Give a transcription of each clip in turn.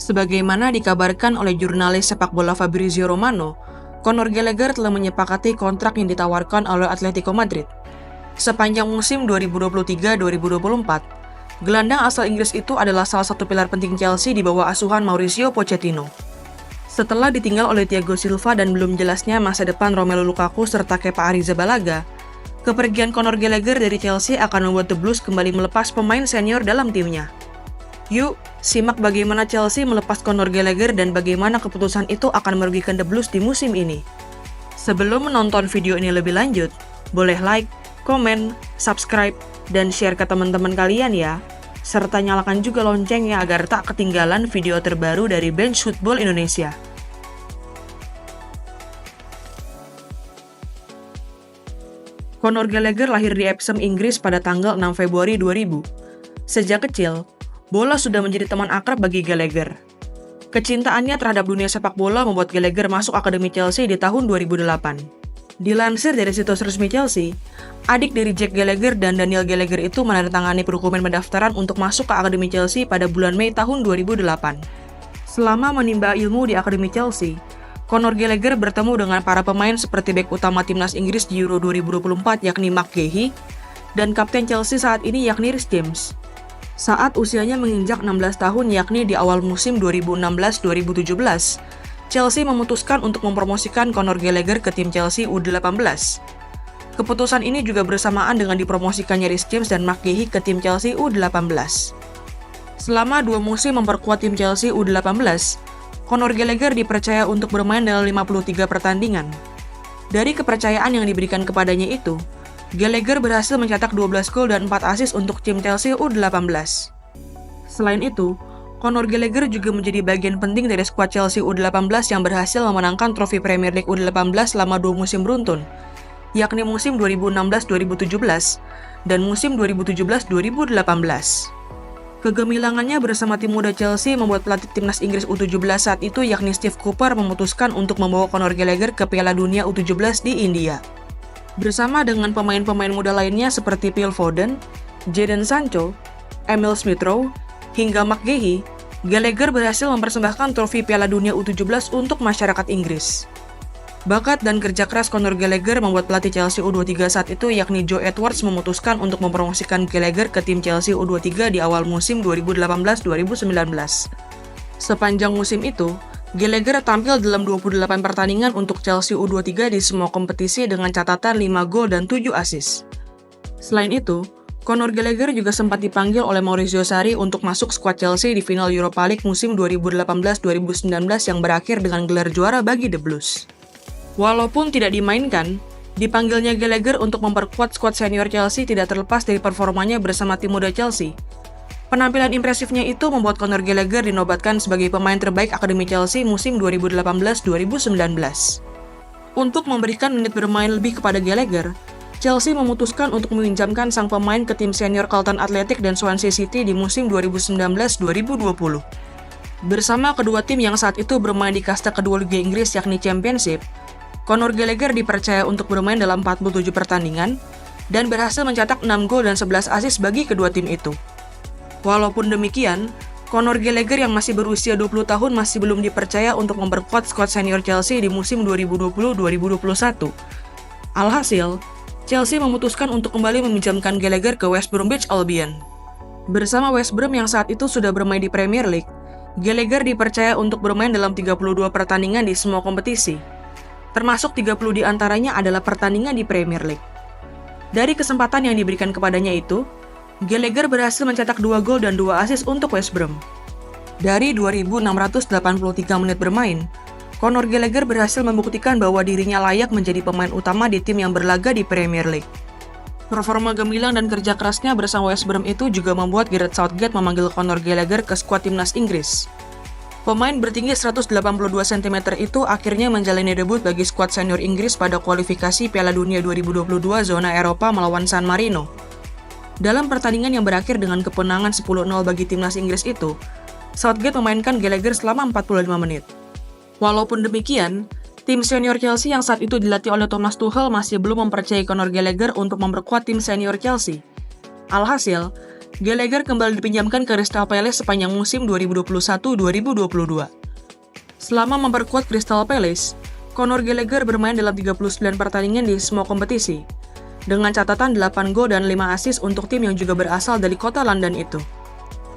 Sebagaimana dikabarkan oleh jurnalis sepak bola Fabrizio Romano, Conor Gallagher telah menyepakati kontrak yang ditawarkan oleh Atletico Madrid. Sepanjang musim 2023-2024, gelandang asal Inggris itu adalah salah satu pilar penting Chelsea di bawah asuhan Mauricio Pochettino. Setelah ditinggal oleh Thiago Silva dan belum jelasnya masa depan Romelu Lukaku serta Kepa Arrizabalaga, kepergian Conor Gallagher dari Chelsea akan membuat The Blues kembali melepas pemain senior dalam timnya. Yuk, simak bagaimana Chelsea melepas Conor Gallagher dan bagaimana keputusan itu akan merugikan The Blues di musim ini. Sebelum menonton video ini lebih lanjut, boleh like, komen, subscribe, dan share ke teman-teman kalian ya. Serta nyalakan juga loncengnya agar tak ketinggalan video terbaru dari Bench Football Indonesia. Conor Gallagher lahir di Epsom, Inggris pada tanggal 6 Februari 2000. Sejak kecil, bola sudah menjadi teman akrab bagi Gallagher. Kecintaannya terhadap dunia sepak bola membuat Gallagher masuk Akademi Chelsea di tahun 2008. Dilansir dari situs resmi Chelsea, adik dari Jack Gallagher dan Daniel Gallagher itu menandatangani dokumen pendaftaran untuk masuk ke Akademi Chelsea pada bulan Mei tahun 2008. Selama menimba ilmu di Akademi Chelsea, Conor Gallagher bertemu dengan para pemain seperti bek utama timnas Inggris di Euro 2024 yakni Mark Guehi dan kapten Chelsea saat ini yakni Reece James. Saat usianya menginjak 16 tahun yakni di awal musim 2016-2017, Chelsea memutuskan untuk mempromosikan Conor Gallagher ke tim Chelsea U18. Keputusan ini juga bersamaan dengan dipromosikannya Reece James dan Mark Guehi ke tim Chelsea U18. Selama 2 musim memperkuat tim Chelsea U18, Conor Gallagher dipercaya untuk bermain dalam 53 pertandingan. Dari kepercayaan yang diberikan kepadanya itu, Gallagher berhasil mencetak 12 gol dan 4 assist untuk tim Chelsea U18. Selain itu, Conor Gallagher juga menjadi bagian penting dari skuad Chelsea U18 yang berhasil memenangkan trofi Premier League U18 selama 2 musim beruntun, yakni musim 2016-2017 dan musim 2017-2018. Kegemilangannya bersama tim muda Chelsea membuat pelatih timnas Inggris U17 saat itu yakni Steve Cooper memutuskan untuk membawa Conor Gallagher ke Piala Dunia U17 di India. Bersama dengan pemain-pemain muda lainnya seperti Phil Foden, Jadon Sancho, Emil Smith-Rowe, hingga Mark Guehi, Gallagher berhasil mempersembahkan trofi Piala Dunia U17 untuk masyarakat Inggris. Bakat dan kerja keras Conor Gallagher membuat pelatih Chelsea U23 saat itu yakni Joe Edwards memutuskan untuk mempromosikan Gallagher ke tim Chelsea U23 di awal musim 2018-2019. Sepanjang musim itu, Gallagher tampil dalam 28 pertandingan untuk Chelsea U23 di semua kompetisi dengan catatan 5 gol dan 7 assist. Selain itu, Conor Gallagher juga sempat dipanggil oleh Maurizio Sarri untuk masuk skuad Chelsea di final Europa League musim 2018-2019 yang berakhir dengan gelar juara bagi The Blues. Walaupun tidak dimainkan, dipanggilnya Gallagher untuk memperkuat skuad senior Chelsea tidak terlepas dari performanya bersama tim muda Chelsea. Penampilan impresifnya itu membuat Conor Gallagher dinobatkan sebagai pemain terbaik Akademi Chelsea musim 2018-2019. Untuk memberikan menit bermain lebih kepada Gallagher, Chelsea memutuskan untuk meminjamkan sang pemain ke tim senior Carlton Athletic dan Swansea City di musim 2019-2020. Bersama kedua tim yang saat itu bermain di kasta kedua Liga Inggris yakni Championship, Conor Gallagher dipercaya untuk bermain dalam 47 pertandingan dan berhasil mencetak 6 gol dan 11 assist bagi kedua tim itu. Walaupun demikian, Conor Gallagher yang masih berusia 20 tahun masih belum dipercaya untuk memperkuat skuad senior Chelsea di musim 2020-2021. Alhasil, Chelsea memutuskan untuk kembali meminjamkan Gallagher ke West Bromwich Albion. Bersama West Brom yang saat itu sudah bermain di Premier League, Gallagher dipercaya untuk bermain dalam 32 pertandingan di semua kompetisi. Termasuk 30 di antaranya adalah pertandingan di Premier League. Dari kesempatan yang diberikan kepadanya itu, Gallagher berhasil mencetak 2 gol dan 2 assist untuk West Brom. Dari 2.683 menit bermain, Conor Gallagher berhasil membuktikan bahwa dirinya layak menjadi pemain utama di tim yang berlaga di Premier League. Performa gemilang dan kerja kerasnya bersama West Brom itu juga membuat Gareth Southgate memanggil Conor Gallagher ke skuad timnas Inggris. Pemain bertinggi 182 cm itu akhirnya menjalani debut bagi skuad senior Inggris pada kualifikasi Piala Dunia 2022 zona Eropa melawan San Marino. Dalam pertandingan yang berakhir dengan kemenangan 10-0 bagi timnas Inggris itu, Southgate memainkan Gallagher selama 45 menit. Walaupun demikian, tim senior Chelsea yang saat itu dilatih oleh Thomas Tuchel masih belum mempercayai Conor Gallagher untuk memperkuat tim senior Chelsea. Alhasil, Gallagher kembali dipinjamkan ke Crystal Palace sepanjang musim 2021-2022. Selama memperkuat Crystal Palace, Conor Gallagher bermain dalam 39 pertandingan di semua kompetisi, dengan catatan 8 gol dan 5 assist untuk tim yang juga berasal dari kota London itu.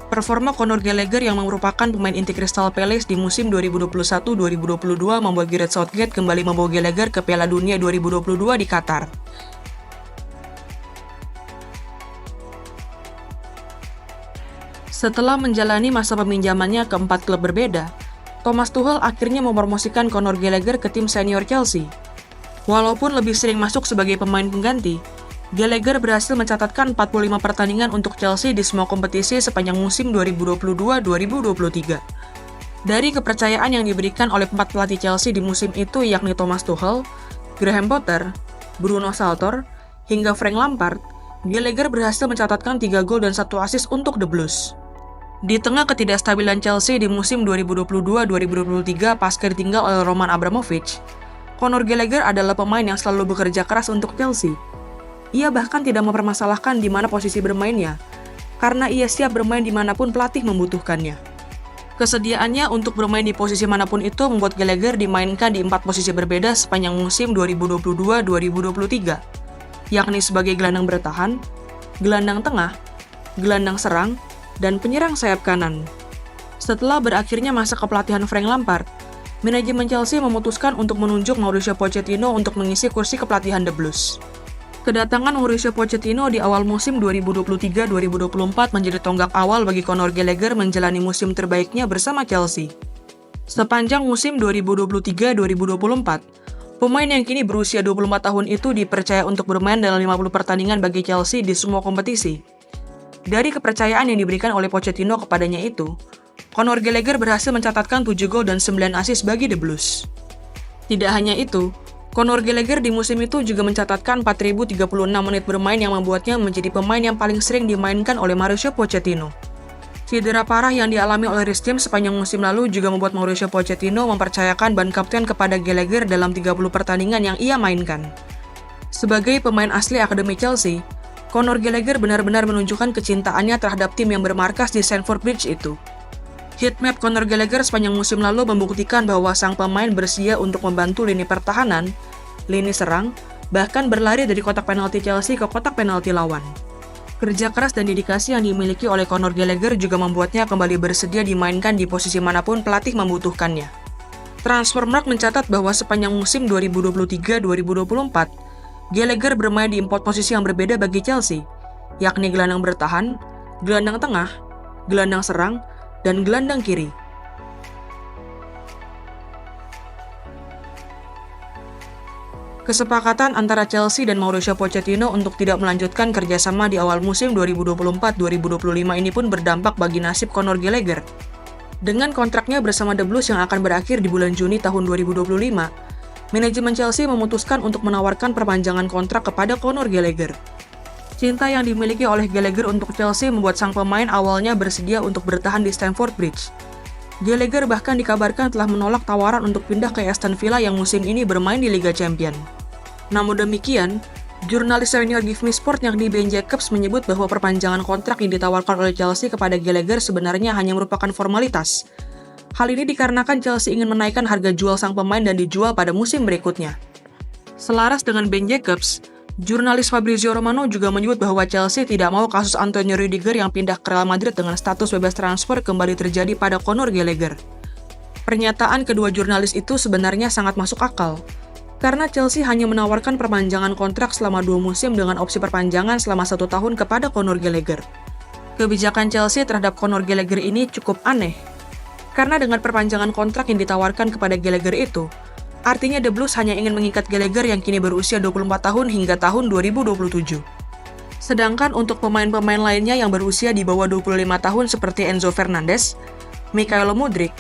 Performa Conor Gallagher yang merupakan pemain inti Crystal Palace di musim 2021-2022 membuat Gareth Southgate kembali membawa Gallagher ke Piala Dunia 2022 di Qatar. Setelah menjalani masa peminjamannya ke 4 klub berbeda, Thomas Tuchel akhirnya mempromosikan Conor Gallagher ke tim senior Chelsea. Walaupun lebih sering masuk sebagai pemain pengganti, Gallagher berhasil mencatatkan 45 pertandingan untuk Chelsea di semua kompetisi sepanjang musim 2022-2023. Dari kepercayaan yang diberikan oleh 4 pelatih Chelsea di musim itu yakni Thomas Tuchel, Graham Potter, Bruno Saltor, hingga Frank Lampard, Gallagher berhasil mencatatkan 3 gol dan 1 assist untuk The Blues. Di tengah ketidakstabilan Chelsea di musim 2022-2023 pasca ditinggal oleh Roman Abramovich, Conor Gallagher adalah pemain yang selalu bekerja keras untuk Chelsea. Ia bahkan tidak mempermasalahkan di mana posisi bermainnya, karena ia siap bermain dimanapun pelatih membutuhkannya. Kesediaannya untuk bermain di posisi manapun itu membuat Gallagher dimainkan di 4 posisi berbeda sepanjang musim 2022-2023, yakni sebagai gelandang bertahan, gelandang tengah, gelandang serang, dan penyerang sayap kanan. Setelah berakhirnya masa kepelatihan Frank Lampard, manajemen Chelsea memutuskan untuk menunjuk Mauricio Pochettino untuk mengisi kursi kepelatihan The Blues. Kedatangan Mauricio Pochettino di awal musim 2023-2024 menjadi tonggak awal bagi Conor Gallagher menjalani musim terbaiknya bersama Chelsea. Sepanjang musim 2023-2024, pemain yang kini berusia 24 tahun itu dipercaya untuk bermain dalam 50 pertandingan bagi Chelsea di semua kompetisi. Dari kepercayaan yang diberikan oleh Pochettino kepadanya itu, Conor Gallagher berhasil mencatatkan 7 gol dan 9 assist bagi The Blues. Tidak hanya itu, Conor Gallagher di musim itu juga mencatatkan 4.036 menit bermain yang membuatnya menjadi pemain yang paling sering dimainkan oleh Mauricio Pochettino. Cedera parah yang dialami oleh Reece James sepanjang musim lalu juga membuat Mauricio Pochettino mempercayakan ban kapten kepada Gallagher dalam 30 pertandingan yang ia mainkan. Sebagai pemain asli Akademi Chelsea, Conor Gallagher benar-benar menunjukkan kecintaannya terhadap tim yang bermarkas di Stamford Bridge itu. Heatmap Conor Gallagher sepanjang musim lalu membuktikan bahwa sang pemain bersedia untuk membantu lini pertahanan, lini serang, bahkan berlari dari kotak penalti Chelsea ke kotak penalti lawan. Kerja keras dan dedikasi yang dimiliki oleh Conor Gallagher juga membuatnya kembali bersedia dimainkan di posisi manapun pelatih membutuhkannya. Transfermarkt mencatat bahwa sepanjang musim 2023-2024, Gallagher bermain di 4 posisi yang berbeda bagi Chelsea, yakni gelandang bertahan, gelandang tengah, gelandang serang, dan gelandang kiri. Kesepakatan antara Chelsea dan Mauricio Pochettino untuk tidak melanjutkan kerjasama di awal musim 2024-2025 ini pun berdampak bagi nasib Conor Gallagher. Dengan kontraknya bersama The Blues yang akan berakhir di bulan Juni tahun 2025, manajemen Chelsea memutuskan untuk menawarkan perpanjangan kontrak kepada Conor Gallagher. Cinta yang dimiliki oleh Gallagher untuk Chelsea membuat sang pemain awalnya bersedia untuk bertahan di Stamford Bridge. Gallagher bahkan dikabarkan telah menolak tawaran untuk pindah ke Aston Villa yang musim ini bermain di Liga Champions. Namun demikian, jurnalis senior Give Me Sport yakni Ben Jacobs menyebut bahwa perpanjangan kontrak yang ditawarkan oleh Chelsea kepada Gallagher sebenarnya hanya merupakan formalitas. Hal ini dikarenakan Chelsea ingin menaikkan harga jual sang pemain dan dijual pada musim berikutnya. Selaras dengan Ben Jacobs, jurnalis Fabrizio Romano juga menyebut bahwa Chelsea tidak mau kasus Antonio Rudiger yang pindah ke Real Madrid dengan status bebas transfer kembali terjadi pada Conor Gallagher. Pernyataan kedua jurnalis itu sebenarnya sangat masuk akal, karena Chelsea hanya menawarkan perpanjangan kontrak selama 2 musim dengan opsi perpanjangan selama 1 tahun kepada Conor Gallagher. Kebijakan Chelsea terhadap Conor Gallagher ini cukup aneh, karena dengan perpanjangan kontrak yang ditawarkan kepada Gallagher itu, artinya The Blues hanya ingin mengikat Gallagher yang kini berusia 24 tahun hingga tahun 2027. Sedangkan untuk pemain-pemain lainnya yang berusia di bawah 25 tahun seperti Enzo Fernandez, Mikhailo Mudryk,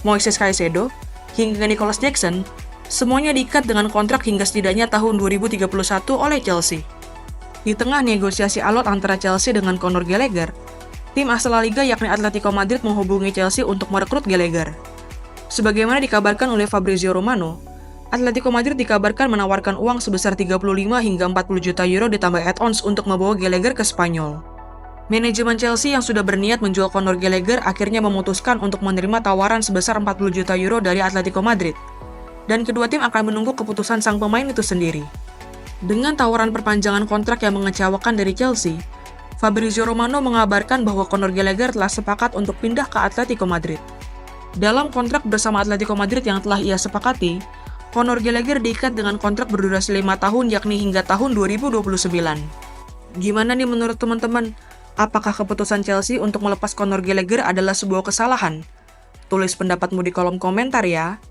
Moises Caicedo, hingga Nicholas Jackson, semuanya diikat dengan kontrak hingga setidaknya tahun 2031 oleh Chelsea. Di tengah negosiasi alot antara Chelsea dengan Conor Gallagher, tim asal La Liga yakni Atletico Madrid menghubungi Chelsea untuk merekrut Gallagher. Sebagaimana dikabarkan oleh Fabrizio Romano, Atletico Madrid dikabarkan menawarkan uang sebesar 35 hingga 40 juta euro ditambah add-ons untuk membawa Gallagher ke Spanyol. Manajemen Chelsea yang sudah berniat menjual Conor Gallagher akhirnya memutuskan untuk menerima tawaran sebesar 40 juta euro dari Atletico Madrid. Dan kedua tim akan menunggu keputusan sang pemain itu sendiri. Dengan tawaran perpanjangan kontrak yang mengecewakan dari Chelsea, Fabrizio Romano mengabarkan bahwa Conor Gallagher telah sepakat untuk pindah ke Atletico Madrid. Dalam kontrak bersama Atletico Madrid yang telah ia sepakati, Conor Gallagher diikat dengan kontrak berdurasi 5 tahun yakni hingga tahun 2029. Gimana nih menurut teman-teman? Apakah keputusan Chelsea untuk melepas Conor Gallagher adalah sebuah kesalahan? Tulis pendapatmu di kolom komentar ya.